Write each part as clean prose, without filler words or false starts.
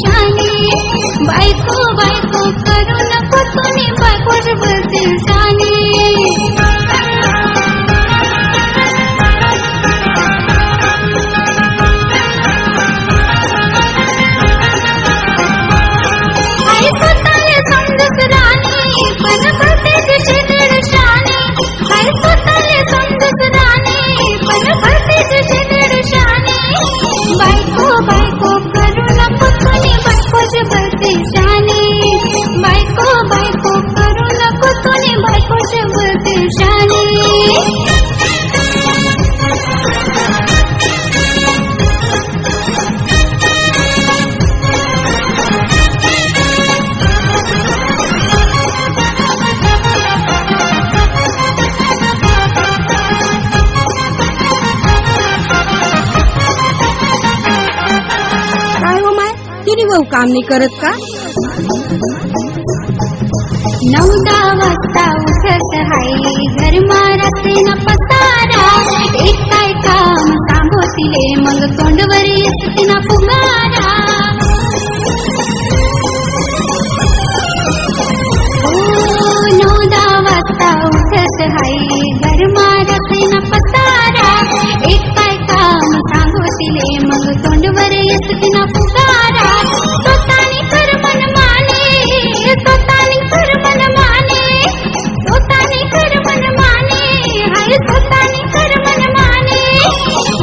शानी बायको बायको करू नको तुम्ही बायकोच बोलते शानी बायको बायको करू नको तुम्ही बायकोच बोलते शानी बायको बायको करू नको तुम्ही बायकोच बोलते शानी भाऊ काम नाही करत का 9-10 वाजता उठत हाय घरमा रात्री न पसारा एक काय काम सांगोतिले मग तोंडवर येते ना फुगारा 9-10 वाजता उठत हाय घरमा रात्री न पसारा एक काय काम सांगोतिले मग तोंडवर येते ना फुगारा स्वतःनी कर मन माने स्वतःनी कर मन माने स्वतःनी कर मन माने हाय स्वतःनी कर मन माने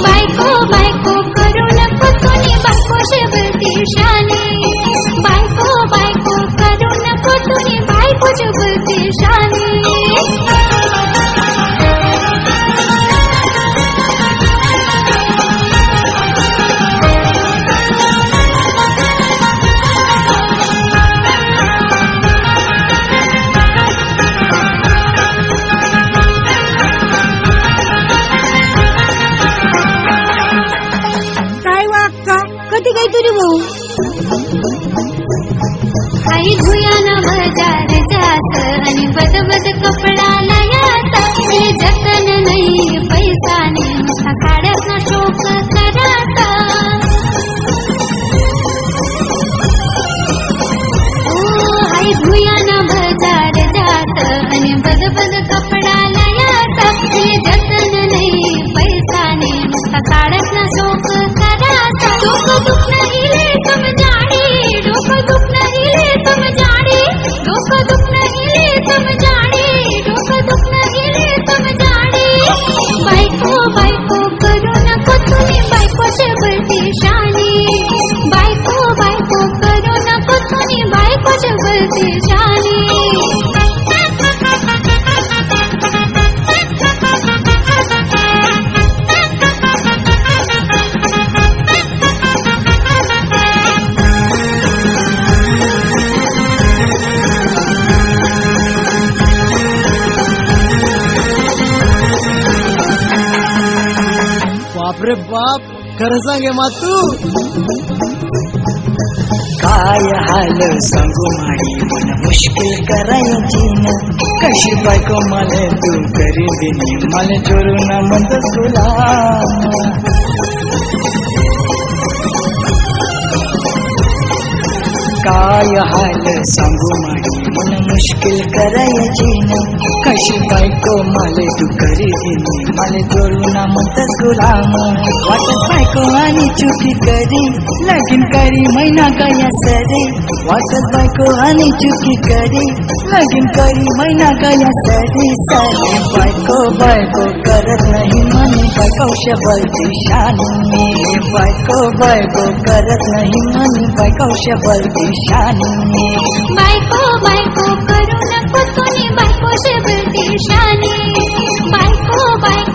बायको बायको करू नको तुम्ही बायकोच बोलते शानी बायको बायको करू नको तुम्ही बायकोच बोलते शानी कधी काही तरी भाऊ आई भुयाना बाजार जात आणि बदबद कपडा लयाचा जतन नाही पैसा नाही नुसता काढ्याचा शोक कराचा आई भुयाना बाजार जात आणि बदबद कपडा लयाचा जतन नाही पैसा नाही नुसता काढ्याचा शोक कराचा डोकं दुखणं हिले समजाडी डोकं दुखणं हिले समजाडी डोकं दुखणं हिले समजाडी डोकं दुखणं हिले समजाडी बायको बायको करू नको तुम्ही बायकोच बोलते शानी बायको बायको करू नको तुम्ही बायकोच बोलते शानी बापरे बाप खरं सांगे मा तू काय हाल सांगू माडी मन मुश्किल करायची ना कशी बायको मला तू करी दिली मला जोरून म्हणत तुला काय हाल सांगू माडी मन मुश्किल करायची ना कशी बायको मला तू करी दिली मला जोरून म्हणतस गुलाम वाटत बायको आणि चुकी करी लगीन करी महिना गया सरी वाटत बायको आणि चुकी करी लगीन करी महिना गया सरी सरी बायको बायको करत नाही म्हणे बायकोश बोलती शानी बायको बायको करत नाही म्हणे बायकोश बोलती शानी बायको बायको करू नको तुम्ही बायकोच बोलते शानी बायको बायको